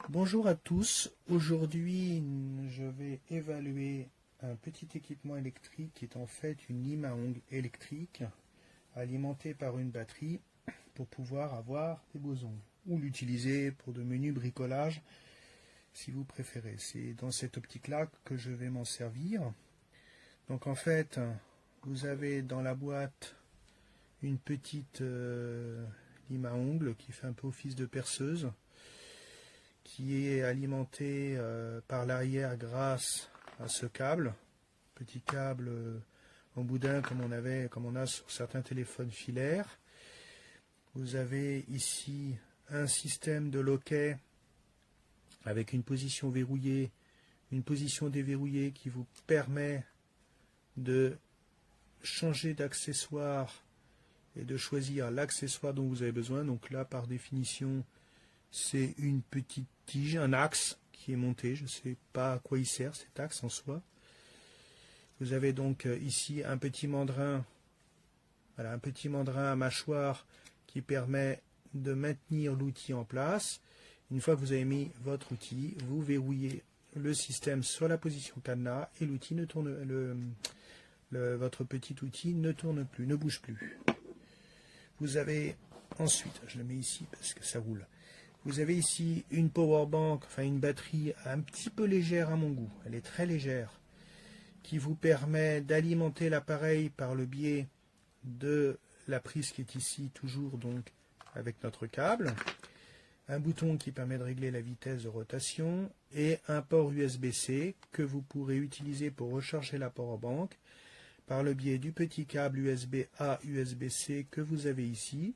Bonjour à tous, aujourd'hui je vais évaluer un petit équipement électrique qui est en fait une lime à ongles électrique alimentée par une batterie pour pouvoir avoir des beaux ongles ou l'utiliser pour de menus bricolages si vous préférez. C'est dans cette optique là que je vais m'en servir. Donc en fait vous avez dans la boîte une petite lime à ongles qui fait un peu office de perceuse, qui est alimenté par l'arrière grâce à ce câble, petit câble en boudin comme on a sur certains téléphones filaires. Vous avez ici un système de loquet avec une position verrouillée, une position déverrouillée qui vous permet de changer d'accessoire et de choisir l'accessoire dont vous avez besoin. Donc là, par définition, c'est une petite tige, un axe qui est monté. Je ne sais pas à quoi il sert cet axe en soi. Vous avez donc ici un petit mandrin, voilà, un petit mandrin à mâchoire qui permet de maintenir l'outil en place. Une fois que vous avez mis votre outil, vous verrouillez le système sur la position cadenas et l'outil ne tourne, votre petit outil ne tourne plus, ne bouge plus. Vous avez ensuite, je le mets ici parce que ça roule. Vous avez ici une power bank, enfin une batterie un petit peu légère à mon goût, elle est très légère, qui vous permet d'alimenter l'appareil par le biais de la prise qui est ici, toujours donc avec notre câble, un bouton qui permet de régler la vitesse de rotation et un port USB-C que vous pourrez utiliser pour recharger la power bank par le biais du petit câble USB-A USB-C que vous avez ici,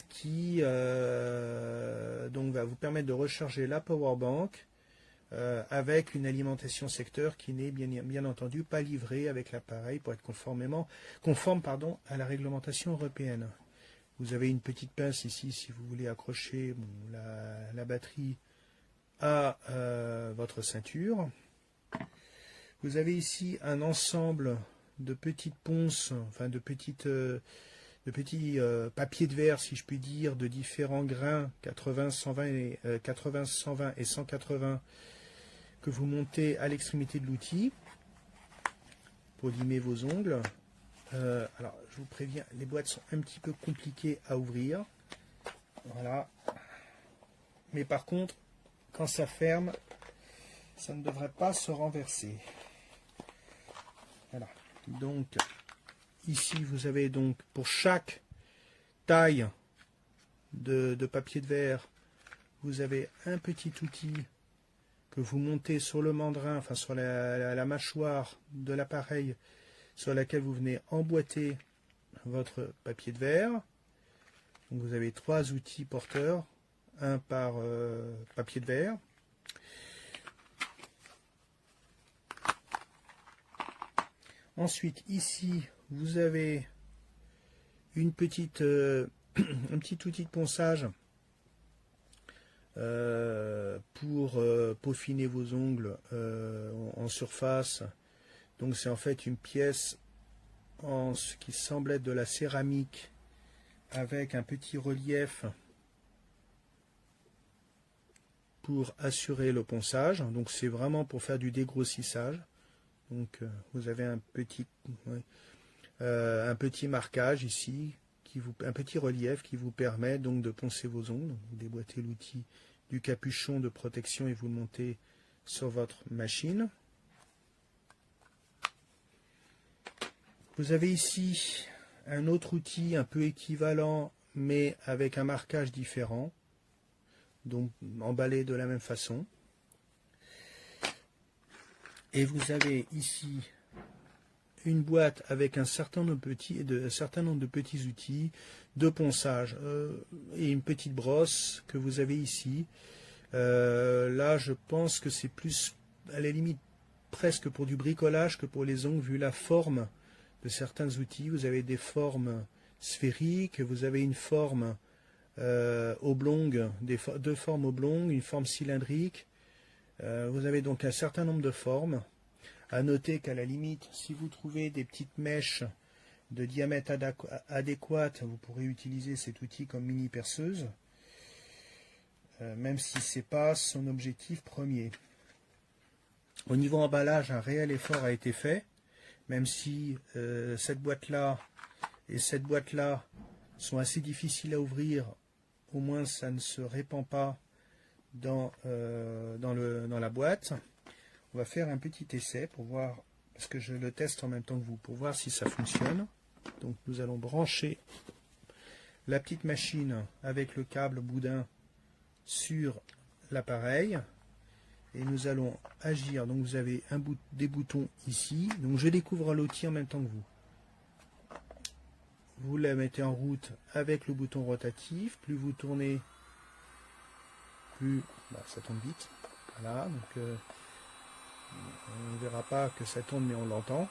qui donc va vous permettre de recharger la power bank avec une alimentation secteur qui n'est bien entendu pas livrée avec l'appareil pour être conforme à la réglementation européenne. Vous avez une petite pince ici si vous voulez accrocher la batterie à votre ceinture. Vous avez ici un ensemble de petites ponces, enfin de petits papiers de verre, si je puis dire, de différents grains, 80, 120 et 180, que vous montez à l'extrémité de l'outil pour limer vos ongles. Alors, je vous préviens, les boîtes sont un petit peu compliquées à ouvrir. Voilà. Mais par contre, quand ça ferme, ça ne devrait pas se renverser. Voilà. Donc, ici, vous avez donc pour chaque taille de papier de verre, vous avez un petit outil que vous montez sur le mandrin, enfin sur la mâchoire de l'appareil sur laquelle vous venez emboîter votre papier de verre. Donc vous avez 3 outils porteurs, un par papier de verre. Ensuite, ici, vous avez une petite, un petit outil de ponçage pour peaufiner vos ongles en surface. Donc c'est en fait une pièce en ce qui semble être de la céramique avec un petit relief pour assurer le ponçage. Donc c'est vraiment pour faire du dégrossissage. Donc vous avez un petit marquage ici, un petit relief qui vous permet donc de poncer vos ongles. Donc, vous déboîtez l'outil du capuchon de protection et vous le montez sur votre machine. Vous avez ici un autre outil un peu équivalent mais avec un marquage différent, donc emballé de la même façon. Et vous avez ici une boîte avec un certain nombre de petits outils de ponçage et une petite brosse que vous avez ici. Là, je pense que c'est plus à la limite presque pour du bricolage que pour les ongles, vu la forme de certains outils. Vous avez des formes sphériques, vous avez une forme oblongue, deux formes oblongues, une forme cylindrique. Vous avez donc un certain nombre de formes. À noter qu'à la limite, si vous trouvez des petites mèches de diamètre adéquat, vous pourrez utiliser cet outil comme mini perceuse. même si ce n'est pas son objectif premier. Au niveau emballage, un réel effort a été fait, même si cette boîte-là et cette boîte-là sont assez difficiles à ouvrir, au moins ça ne se répand pas dans la boîte. On va faire un petit essai pour voir, parce que je le teste en même temps que vous, pour voir si ça fonctionne. Donc nous allons brancher la petite machine avec le câble boudin sur l'appareil et nous allons agir. Donc vous avez des boutons ici. Donc je découvre l'outil en même temps que vous. Vous la mettez en route avec le bouton rotatif. Plus vous tournez, plus ça tourne vite. Voilà, donc on ne verra pas que ça tourne, mais on l'entend.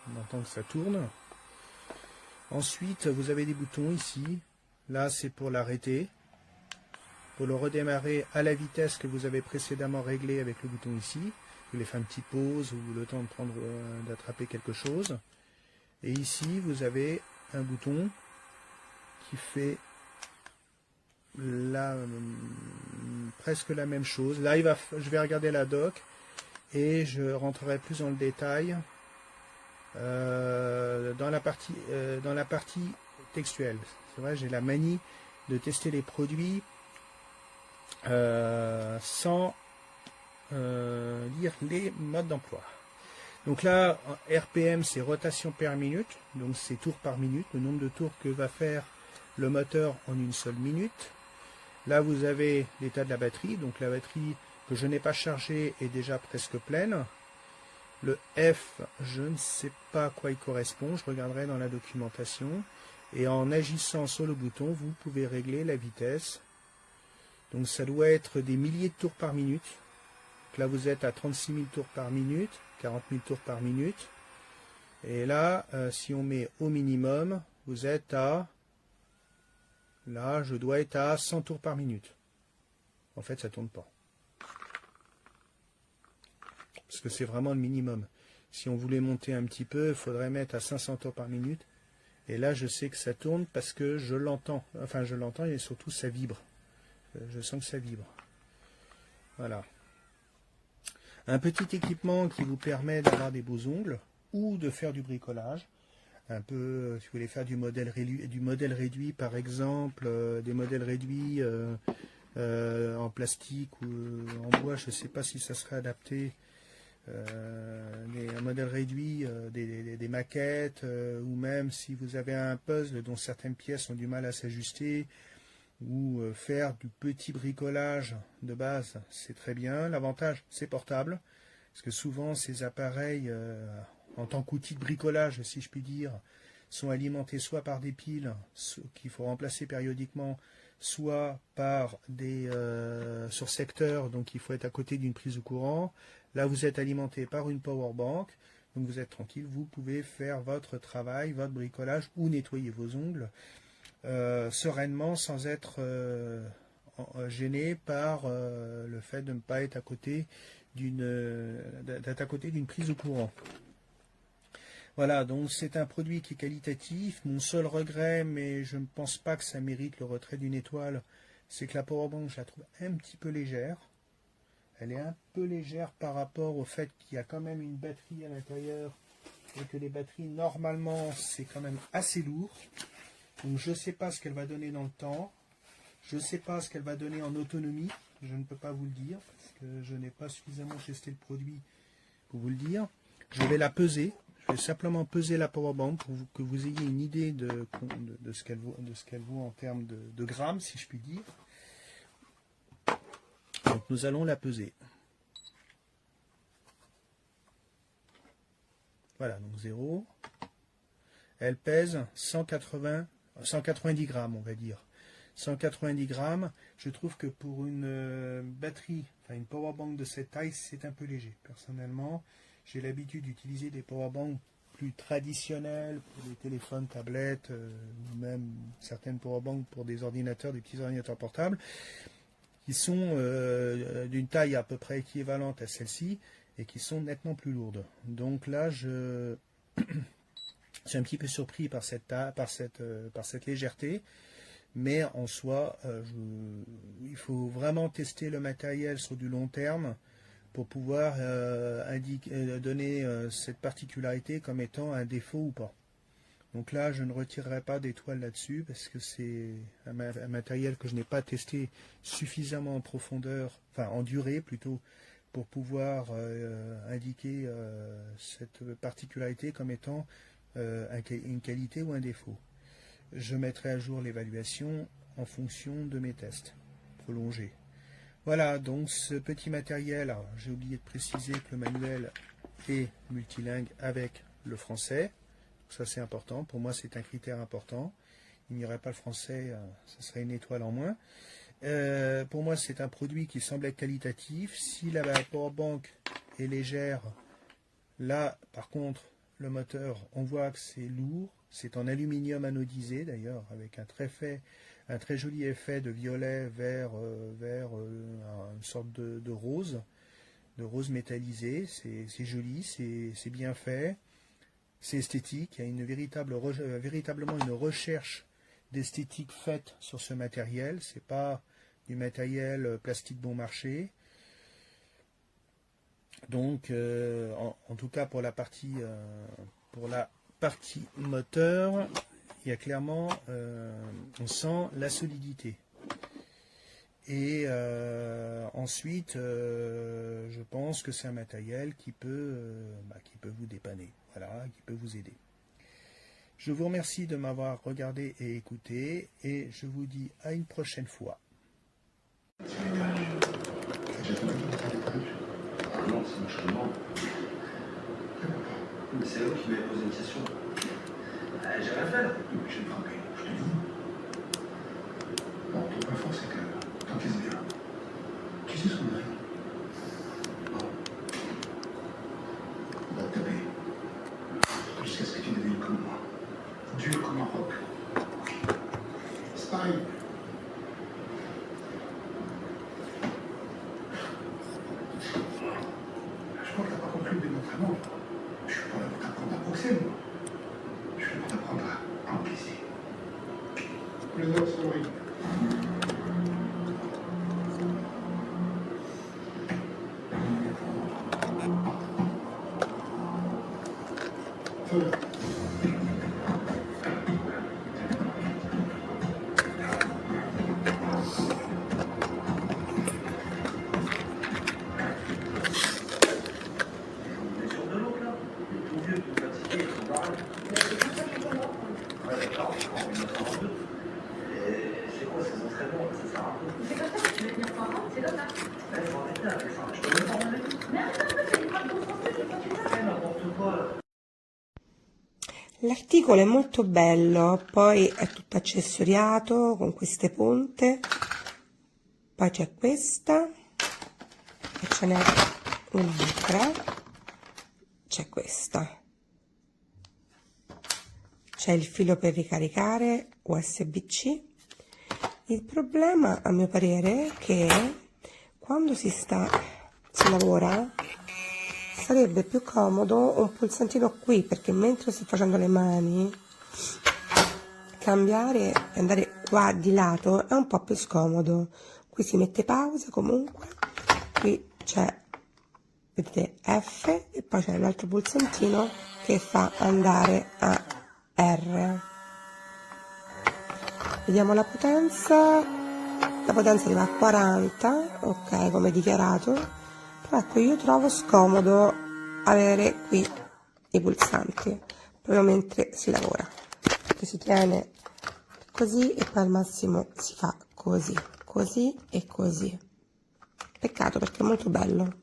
On entend que ça tourne. Ensuite, vous avez des boutons ici. Là, c'est pour l'arrêter. Pour le redémarrer à la vitesse que vous avez précédemment réglée avec le bouton ici. Vous voulez faire une petite pause ou le temps de d'attraper quelque chose. Et ici, vous avez un bouton qui fait presque la même chose. Là, je vais regarder la doc et je rentrerai plus dans le détail dans la partie textuelle. C'est vrai, j'ai la manie de tester les produits sans lire les modes d'emploi. Donc là, RPM, c'est rotation per minute, donc c'est tours par minute, le nombre de tours que va faire le moteur en une seule minute. Là, vous avez l'état de la batterie, donc la batterie que je n'ai pas chargée est déjà presque pleine. Le F, je ne sais pas à quoi il correspond, je regarderai dans la documentation. Et en agissant sur le bouton, vous pouvez régler la vitesse. Donc ça doit être des milliers de tours par minute. Donc là, vous êtes à 36 000 tours par minute, 40 000 tours par minute. Et là, si on met au minimum, vous êtes à... Là, je dois être à 100 tours par minute. En fait, ça ne tourne pas. Parce que c'est vraiment le minimum. Si on voulait monter un petit peu, il faudrait mettre à 500 tours par minute. Et là, je sais que ça tourne parce que je l'entends. Enfin, je l'entends et surtout, ça vibre. Je sens que ça vibre. Voilà. Un petit équipement qui vous permet d'avoir des beaux ongles ou de faire du bricolage. Un peu, si vous voulez faire du modèle réduit, par exemple, des modèles réduits en plastique ou en bois, je ne sais pas si ça serait adapté. Un modèle réduit, des maquettes, ou même si vous avez un puzzle dont certaines pièces ont du mal à s'ajuster, ou faire du petit bricolage de base, c'est très bien. L'avantage, c'est portable, parce que souvent ces appareils, en tant qu'outil de bricolage, si je puis dire, sont alimentés soit par des piles qu'il faut remplacer périodiquement, soit par des sursecteurs, donc il faut être à côté d'une prise de courant. Là, vous êtes alimenté par une power bank, donc vous êtes tranquille, vous pouvez faire votre travail, votre bricolage ou nettoyer vos ongles sereinement sans être gêné par le fait de ne pas être à côté d'une prise de courant. Voilà, donc c'est un produit qui est qualitatif. Mon seul regret, mais je ne pense pas que ça mérite le retrait d'une étoile, c'est que la powerbank, je la trouve un petit peu légère. Elle est un peu légère par rapport au fait qu'il y a quand même une batterie à l'intérieur et que les batteries, normalement, c'est quand même assez lourd. Donc je ne sais pas ce qu'elle va donner dans le temps. Je ne sais pas ce qu'elle va donner en autonomie. Je ne peux pas vous le dire parce que je n'ai pas suffisamment testé le produit pour vous le dire. Je vais la peser. Je vais simplement peser la powerbank pour que vous ayez une idée de ce qu'elle vaut en termes de grammes, si je puis dire. Donc nous allons la peser. Voilà, donc 0. Elle pèse 190 grammes, on va dire. 190 grammes, je trouve que pour une batterie, enfin une powerbank de cette taille, c'est un peu léger. Personnellement, j'ai l'habitude d'utiliser des powerbanks plus traditionnelles pour des téléphones, tablettes, ou même certaines powerbanks pour des ordinateurs, des petits ordinateurs portables, qui sont d'une taille à peu près équivalente à celle-ci et qui sont nettement plus lourdes. Donc là, je suis un petit peu surpris par cette légèreté. mais en soi, il faut vraiment tester le matériel sur du long terme pour pouvoir donner cette particularité comme étant un défaut ou pas. Donc là, je ne retirerai pas d'étoiles là-dessus parce que c'est un matériel que je n'ai pas testé suffisamment en profondeur, enfin en durée plutôt, pour pouvoir indiquer cette particularité comme étant une qualité ou un défaut. Je mettrai à jour l'évaluation en fonction de mes tests prolongés. Voilà, donc ce petit matériel, j'ai oublié de préciser que le manuel est multilingue avec le français. Ça c'est important, pour moi c'est un critère important. Il n'y aurait pas le français, ça serait une étoile en moins. Pour moi c'est un produit qui semble être qualitatif. Si la powerbank est légère, là par contre le moteur, on voit que c'est lourd. C'est en aluminium anodisé d'ailleurs, avec un très joli effet de violet vers une sorte de rose métallisé. C'est joli, c'est bien fait. C'est esthétique, il y a véritablement une recherche d'esthétique faite sur ce matériel. C'est pas du matériel plastique bon marché. Donc, en tout cas pour la partie moteur, il y a clairement, on sent la solidité. Et ensuite, je pense que c'est un matériel qui peut vous dépanner, voilà, qui peut vous aider. Je vous remercie de m'avoir regardé et écouté, et je vous dis à une prochaine fois. Non, c'est moi je demande. Mais c'est eux qui m'avaient posé une question. J'ai rien fait là. J'ai frappé, je te dis. Bon, ton point fort, c'est que t'encaisses bien. Tu sais ce qu'on a fait. Non. On va te taper. Jusqu'à ce que tu deviennes comme moi. Dur comme un roc. C'est pareil. Je crois que t'as pas compris le démontrement. Je suis pas là pour t'apprendre à boxer, moi. Je suis là pour t'apprendre à encaisser. Les autres sont horribles. Feu. On est sur de l'autre là. Il est tout vieux, tout fatigué, tout barré. Ouais, d'accord, en 1942. Et c'est quoi ces entraînements? Ça sert à quoi? C'est comme ça que tu veux tenir par an, c'est comme ça. Il faut arrêter avec ça. Je peux même pas en aller. Mais arrête un peu, c'est une frappe de français, c'est pas tu fais. Fais n'importe quoi là. L'articolo è molto bello, poi è tutto accessoriato con queste punte, poi c'è questa, e ce n'è un'altra, c'è questa, c'è il filo per ricaricare USB-C. Il problema, a mio parere, è che quando si lavora, sarebbe più comodo un pulsantino qui, perché mentre sto facendo le mani, cambiare e andare qua di lato è un po' più scomodo. Qui si mette pausa comunque, qui c'è, vedete, F, e poi c'è l'altro pulsantino che fa andare a R. Vediamo la potenza arriva a 40, ok, come dichiarato. Ecco, io trovo scomodo avere qui i pulsanti, proprio mentre si lavora, che si tiene così e poi al massimo si fa così, così e così. Peccato perché è molto bello.